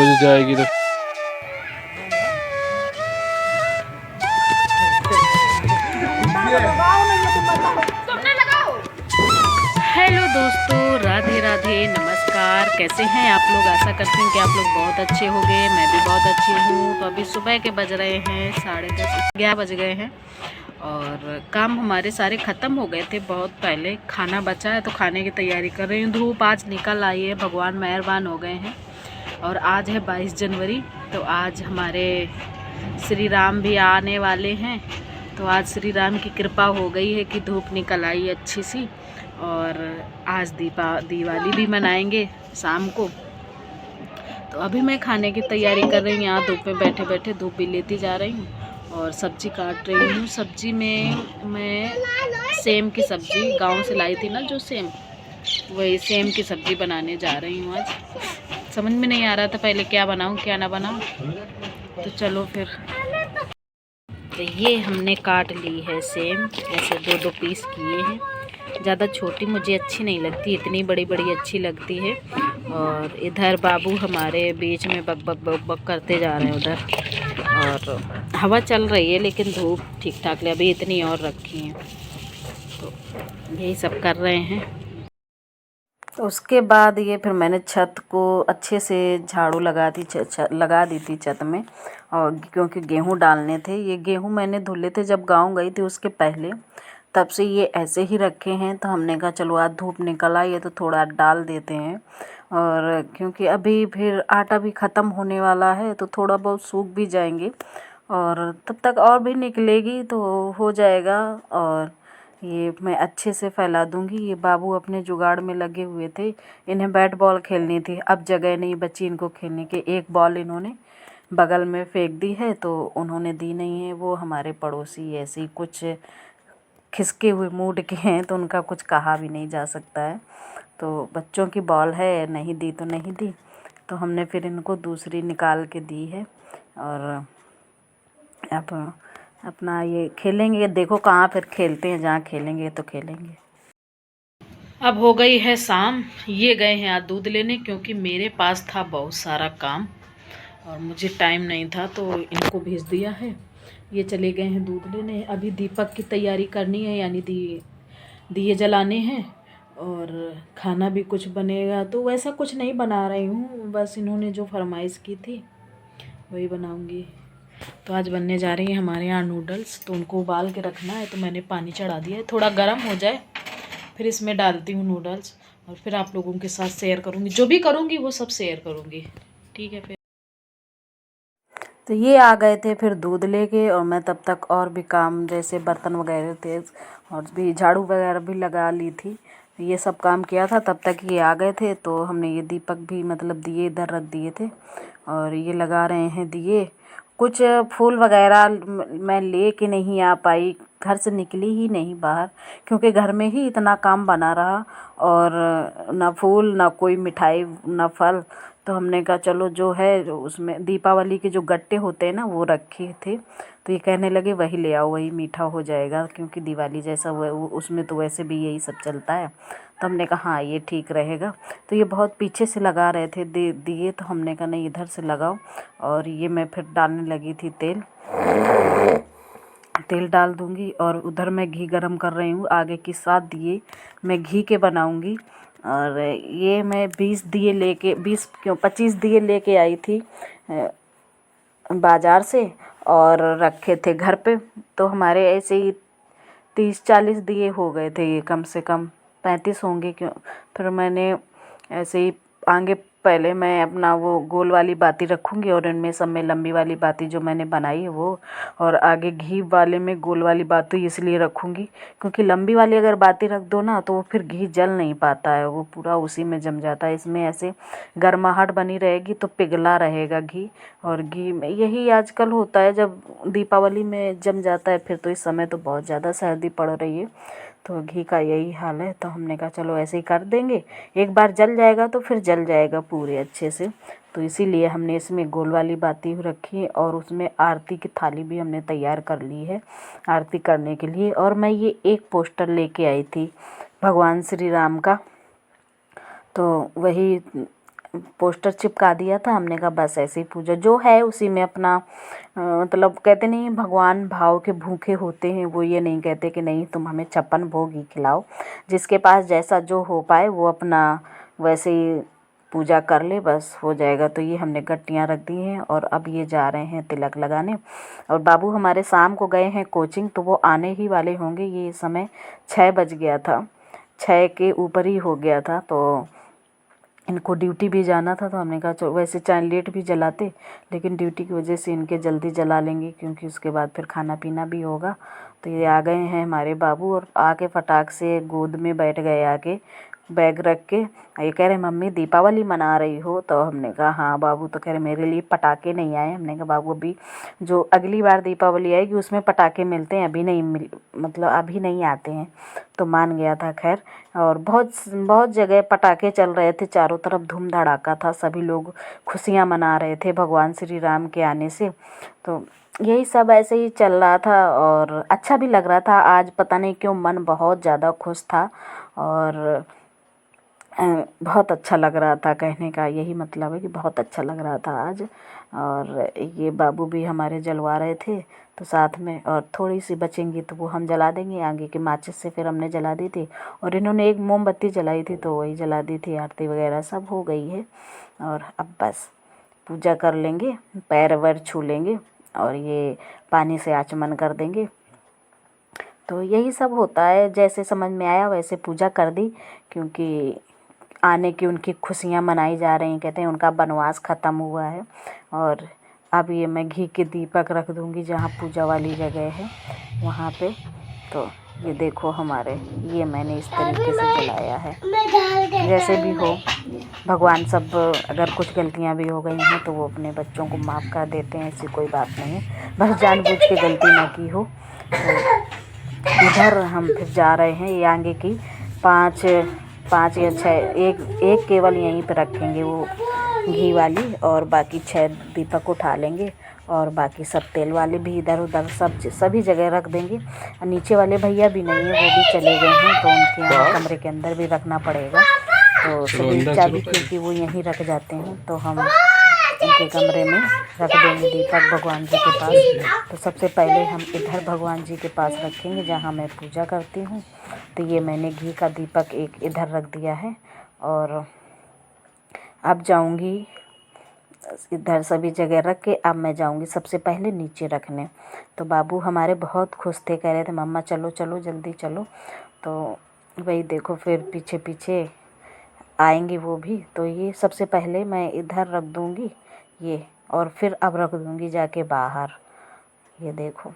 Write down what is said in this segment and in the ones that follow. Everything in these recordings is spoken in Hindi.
बुझ जाएगी तो हेलो दोस्तों, राधे राधे, नमस्कार। कैसे हैं आप लोग? आशा करती हूँ कि आप लोग बहुत अच्छे होंगे। मैं भी बहुत अच्छी हूँ। तो अभी सुबह के बज रहे हैं 10:30, 11 बज गए हैं और काम हमारे सारे ख़त्म हो गए थे बहुत पहले। खाना बचा है तो खाने की तैयारी कर रही हूँ। धूप आज निकल आई है, भगवान मेहरबान हो गए हैं। और आज है 22 जनवरी, तो आज हमारे श्री राम भी आने वाले हैं। तो आज श्री राम की कृपा हो गई है कि धूप निकल आई अच्छी सी। और आज दिवाली भी मनाएंगे शाम को। तो अभी मैं खाने की तैयारी कर रही हूँ। यहाँ धूप में बैठे बैठे धूप भी लेती जा रही हूँ और सब्जी काट रही हूँ। सब्जी में मैं सेम की सब्जी गांव से लाई थी ना, जो सेम, वही सेम की सब्जी बनाने जा रही हूँ आज। समझ में नहीं आ रहा था पहले क्या बनाऊँ क्या ना बनाऊँ, तो चलो फिर। तो ये हमने काट ली है सेम, ऐसे दो दो पीस किए हैं। ज़्यादा छोटी मुझे अच्छी नहीं लगती, इतनी बड़ी बड़ी अच्छी लगती है। और इधर बाबू हमारे बीच में बक बक बक बक करते जा रहे हैं उधर। और हवा चल रही है लेकिन धूप ठीक ठाक ले, अभी इतनी और रखी है। तो यही सब कर रहे हैं। तो उसके बाद ये फिर मैंने छत को अच्छे से झाड़ू लगा दी थी छत में। और क्योंकि गेहूं डालने थे, ये गेहूं मैंने धुले थे जब गांव गई थी उसके पहले, तब से ये ऐसे ही रखे हैं। तो हमने कहा चलो आज धूप निकल आई है तो थोड़ा डाल देते हैं। और क्योंकि अभी फिर आटा भी ख़त्म होने वाला है तो थोड़ा बहुत सूख भी जाएंगे और तब तक और भी निकलेगी तो हो जाएगा। और ये मैं अच्छे से फैला दूंगी। ये बाबू अपने जुगाड़ में लगे हुए थे, इन्हें बैट बॉल खेलनी थी। अब जगह नहीं बची इनको खेलने के। एक बॉल इन्होंने बगल में फेंक दी है तो उन्होंने दी नहीं है। वो हमारे पड़ोसी ऐसे ही कुछ खिसके हुए मूड के हैं तो उनका कुछ कहा भी नहीं जा सकता है। तो बच्चों की बॉल है, नहीं दी तो नहीं दी। तो हमने फिर इनको दूसरी निकाल के दी है। और अब अपना ये खेलेंगे। देखो कहाँ फिर खेलते हैं, जहाँ खेलेंगे तो खेलेंगे। अब हो गई है शाम। ये गए हैं आज दूध लेने, क्योंकि मेरे पास था बहुत सारा काम और मुझे टाइम नहीं था तो इनको भेज दिया है। ये चले गए हैं दूध लेने। अभी दीपक की तैयारी करनी है, यानी दिए जलाने हैं और खाना भी कुछ बनेगा। तो वैसा कुछ नहीं बना रही हूँ, बस इन्होंने जो फरमाइश की थी वही बनाऊँगी। तो आज बनने जा रही है हमारे यहाँ नूडल्स। तो उनको उबाल के रखना है तो मैंने पानी चढ़ा दिया है, थोड़ा गर्म हो जाए फिर इसमें डालती हूँ नूडल्स। और फिर आप लोगों के साथ शेयर करूँगी, जो भी करूँगी वो सब शेयर करूँगी। ठीक है फिर। तो ये आ गए थे फिर दूध लेके, और मैं तब तक और भी काम जैसे बर्तन वगैरह थे और भी झाड़ू वगैरह भी लगा ली थी। ये सब काम किया था, तब तक ये आ गए थे। तो हमने ये दीपक भी मतलब दिए इधर रख दिए थे और ये लगा रहे हैं दिए। कुछ फूल वगैरह मैं ले के नहीं आ पाई, घर से निकली ही नहीं बाहर, क्योंकि घर में ही इतना काम बना रहा और ना फूल ना कोई मिठाई ना फल। तो हमने कहा चलो जो है उसमें दीपावली के जो गट्टे होते हैं ना वो रखे थे। तो ये कहने लगे वही ले आओ, वही मीठा हो जाएगा, क्योंकि दिवाली जैसा उसमें तो वैसे भी यही सब चलता है। तो हमने कहा हाँ ये ठीक रहेगा। तो ये बहुत पीछे से लगा रहे थे दिए, तो हमने कहा नहीं इधर से लगाओ। और ये मैं फिर डालने लगी थी तेल डाल दूंगी। और उधर मैं घी गरम कर रही हूँ। आगे की 7 दिए मैं घी के बनाऊंगी। और ये मैं 25 दिए लेके आई थी बाज़ार से और रखे थे घर पे। तो हमारे ऐसे ही 30-40 दिए हो गए थे, ये कम से कम 35 होंगे। क्यों फिर मैंने ऐसे ही आगे पहले मैं अपना वो गोल वाली बाती रखूँगी और इनमें सब में लंबी वाली बाती जो मैंने बनाई है वो, और आगे घी वाले में गोल वाली बाती इसलिए रखूँगी क्योंकि लंबी वाली अगर बाती रख दो ना तो फिर घी जल नहीं पाता है, वो पूरा उसी में जम जाता है। इसमें ऐसे गर्माहट बनी रहेगी तो पिघला रहेगा घी। और घी में यही आजकल होता है, जब दीपावली में जम जाता है फिर तो इस समय तो बहुत ज़्यादा सर्दी पड़ रही है तो घी का यही हाल है। तो हमने कहा चलो ऐसे ही कर देंगे, एक बार जल जाएगा तो फिर जल जाएगा पूरे अच्छे से। तो इसीलिए हमने इसमें गोल वाली बाती रखी और उसमें आरती की थाली भी हमने तैयार कर ली है आरती करने के लिए। और मैं ये एक पोस्टर लेके आई थी भगवान श्री राम का, तो वही पोस्टर चिपका दिया था। हमने कहा बस ऐसे ही पूजा जो है उसी में अपना मतलब कहते नहीं भगवान भाव के भूखे होते हैं, वो ये नहीं कहते कि नहीं तुम हमें 56 भोग ही खिलाओ। जिसके पास जैसा जो हो पाए वो अपना वैसे ही पूजा कर ले, बस हो जाएगा। तो ये हमने गट्टियाँ रख दी हैं और अब ये जा रहे हैं तिलक लगाने। और बाबू हमारे शाम को गए हैं कोचिंग, तो वो आने ही वाले होंगे। ये समय 6 बज गया था, 6 के ऊपर ही हो गया था। तो इनको ड्यूटी भी जाना था, तो हमने कहा चलो, वैसे चाहे लेट भी जलाते लेकिन ड्यूटी की वजह से इनके जल्दी जला लेंगे, क्योंकि उसके बाद फिर खाना पीना भी होगा। तो ये आ गए हैं हमारे बाबू और आके फटाक से गोद में बैठ गए आके बैग रख के। ये कह रहे मम्मी दीपावली मना रही हो? तो हमने कहा हाँ बाबू। तो कह रहे मेरे लिए पटाखे नहीं आए। हमने कहा बाबू अभी जो अगली बार दीपावली आएगी उसमें पटाखे मिलते हैं, अभी नहीं मतलब अभी नहीं आते हैं। तो मान गया था खैर। और बहुत बहुत जगह पटाखे चल रहे थे, चारों तरफ धूम धड़ाका था, सभी लोग खुशियाँ मना रहे थे भगवान श्री राम के आने से। तो यही सब ऐसे ही चल रहा था और अच्छा भी लग रहा था। आज पता नहीं क्यों मन बहुत ज़्यादा खुश था और बहुत अच्छा लग रहा था। कहने का यही मतलब है कि बहुत अच्छा लग रहा था आज। और ये बाबू भी हमारे जलवा रहे थे, तो साथ में और थोड़ी सी बचेंगी तो वो हम जला देंगे। आगे के माचिस से फिर हमने जला दी थी और इन्होंने एक मोमबत्ती जलाई थी तो वही जला दी थी। आरती वगैरह सब हो गई है और अब बस पूजा कर लेंगे, पैर वैर छू लेंगे और ये पानी से आचमन कर देंगे। तो यही सब होता है, जैसे समझ में आया वैसे पूजा कर दी, क्योंकि आने की उनकी खुशियाँ मनाई जा रही हैं। कहते हैं उनका वनवास ख़त्म हुआ है। और अब ये मैं घी के दीपक रख दूँगी जहाँ पूजा वाली जगह है वहाँ पे। तो ये देखो हमारे, ये मैंने इस तरीके से जलाया है। जैसे भी हो भगवान सब, अगर कुछ गलतियाँ भी हो गई हैं तो वो अपने बच्चों को माफ़ कर देते हैं, ऐसी कोई बात नहीं है। बस जानबूझ के गलती ना की हो। तो इधर हम फिर जा रहे हैं, ये आगे की 5 या 6, एक केवल यहीं पे रखेंगे वो घी वाली, और बाकी 6 दीपक उठा लेंगे और बाकी सब तेल वाले भी इधर उधर सभी जगह रख देंगे। नीचे वाले भैया भी नहीं है, वो भी चले गए हैं, तो उनके यहाँ कमरे के अंदर भी रखना पड़ेगा। तो सभी चाबी क्योंकि वो यहीं रख जाते हैं, तो हम उनके कमरे में रख देंगे दीपक भगवान जी के पास। तो सबसे पहले हम इधर भगवान जी के पास रखेंगे जहाँ मैं पूजा करती हूँ। तो ये मैंने घी का दीपक एक इधर रख दिया है और अब जाऊँगी इधर सभी जगह रख के, अब मैं जाऊँगी सबसे पहले नीचे रखने। तो बाबू हमारे बहुत खुश थे, कह रहे थे मम्मा चलो चलो जल्दी चलो। तो वही देखो फिर पीछे पीछे आएंगे वो भी। तो ये सबसे पहले मैं इधर रख दूँगी ये, और फिर अब रख दूँगी जाके बाहर। ये देखो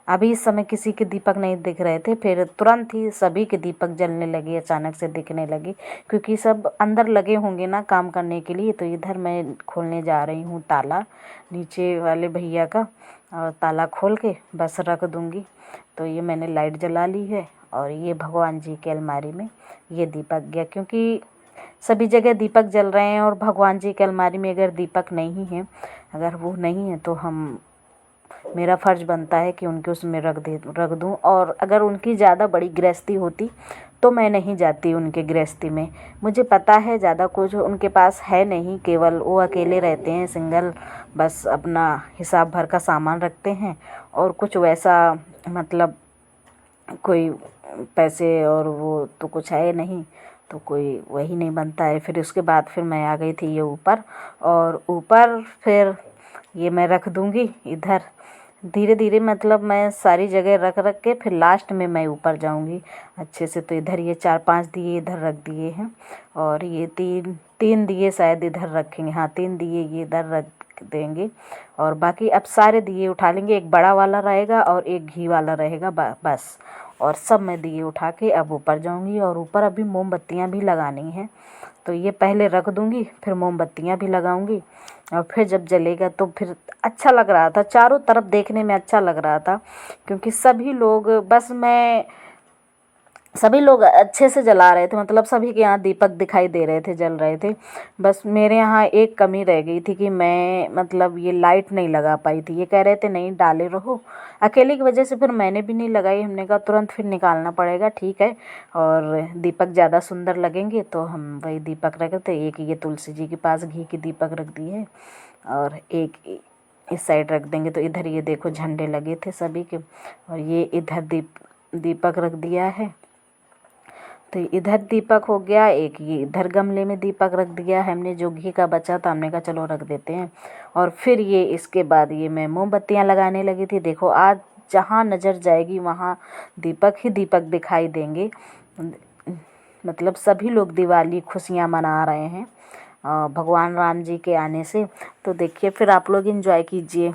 अभी इस समय किसी के दीपक नहीं दिख रहे थे, फिर तुरंत ही सभी के दीपक जलने लगे, अचानक से दिखने लगे, क्योंकि सब अंदर लगे होंगे ना काम करने के लिए। तो इधर मैं खोलने जा रही हूँ ताला नीचे वाले भैया का, और ताला खोल के बस रख दूँगी। तो ये मैंने लाइट जला ली है और ये भगवान जी के अलमारी में ये दीपक गया, क्योंकि सभी जगह दीपक जल रहे हैं और भगवान जी के अलमारी में अगर दीपक नहीं है, अगर वो नहीं है तो मेरा फ़र्ज़ बनता है कि उनके उसमें रख दूँ। और अगर उनकी ज़्यादा बड़ी गृहस्थी होती तो मैं नहीं जाती उनके गृहस्थी में। मुझे पता है ज़्यादा कुछ उनके पास है नहीं, केवल वो अकेले रहते हैं सिंगल, बस अपना हिसाब भर का सामान रखते हैं और कुछ वैसा मतलब कोई पैसे और वो तो कुछ है नहीं, तो कोई वही नहीं बनता है। फिर उसके बाद फिर मैं आ गई थी ये ऊपर, और ऊपर फिर ये मैं रख दूँगी इधर धीरे धीरे, मतलब मैं सारी जगह रख रख के फिर लास्ट में मैं ऊपर जाऊंगी अच्छे से। तो इधर ये 4-5 दिए इधर रख दिए हैं और ये 3 दिए शायद इधर रखेंगे, हाँ 3 दिए ये इधर रख देंगे। और बाकी अब सारे दिए उठा लेंगे, एक बड़ा वाला रहेगा और एक घी वाला रहेगा बस। और सब मैं दिए उठा के अब ऊपर जाऊंगी, और ऊपर अभी मोमबत्तियाँ भी लगानी हैं, तो ये पहले रख दूंगी फिर मोमबत्तियाँ भी लगाऊंगी। और फिर जब जलेगा तो फिर अच्छा लग रहा था, चारों तरफ देखने में अच्छा लग रहा था, क्योंकि सभी लोग, बस मैं सभी लोग अच्छे से जला रहे थे, मतलब सभी के यहाँ दीपक दिखाई दे रहे थे, जल रहे थे। बस मेरे यहाँ एक कमी रह गई थी कि मैं मतलब ये लाइट नहीं लगा पाई थी। ये कह रहे थे नहीं डाले रहो, अकेले की वजह से फिर मैंने भी नहीं लगाई। हमने कहा तुरंत फिर निकालना पड़ेगा, ठीक है। और दीपक ज़्यादा सुंदर लगेंगे तो हम वही दीपक रखते। एक ये तुलसी जी के पास घी की दीपक रख दिए और एक इस साइड रख देंगे। तो इधर ये देखो झंडे लगे थे सभी के, और ये इधर दीपक रख दिया है। तो इधर दीपक हो गया, एक ये इधर गमले में दीपक रख दिया है हमने। जो घी का बचा था हमने कहा चलो रख देते हैं। और फिर ये इसके बाद ये मैं मोमबत्तियाँ लगाने लगी थी। देखो आज जहाँ नज़र जाएगी वहाँ दीपक ही दीपक दिखाई देंगे। मतलब सभी लोग दिवाली खुशियाँ मना रहे हैं भगवान राम जी के आने से। तो देखिए फिर आप लोग एंजॉय कीजिए।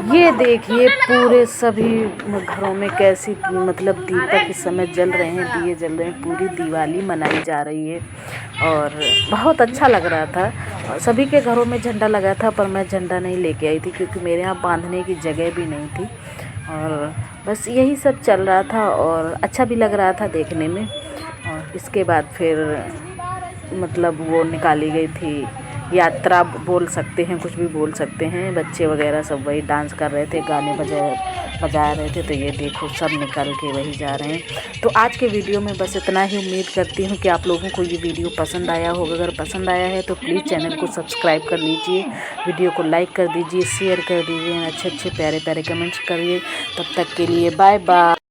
ये देखिए पूरे सभी घरों में कैसी मतलब दीपक इस समय जल रहे हैं, दिए जल रहे हैं, पूरी दिवाली मनाई जा रही है। और बहुत अच्छा लग रहा था। सभी के घरों में झंडा लगा था पर मैं झंडा नहीं लेके आई थी क्योंकि मेरे यहाँ बांधने की जगह भी नहीं थी। और बस यही सब चल रहा था और अच्छा भी लग रहा था देखने में। और इसके बाद फिर मतलब वो निकाली गई थी यात्रा, बोल सकते हैं, कुछ भी बोल सकते हैं। बच्चे वगैरह सब वही डांस कर रहे थे, गाने बजा रहे थे। तो ये देखो सब निकल के वही जा रहे हैं। तो आज के वीडियो में बस इतना ही। उम्मीद करती हूँ कि आप लोगों को ये वीडियो पसंद आया होगा। अगर पसंद आया है तो प्लीज़ चैनल को सब्सक्राइब कर लीजिए, वीडियो को लाइक कर दीजिए, शेयर कर दीजिए, अच्छे अच्छे प्यारे प्यारे कमेंट्स करिए। तब तक के लिए बाय बाय।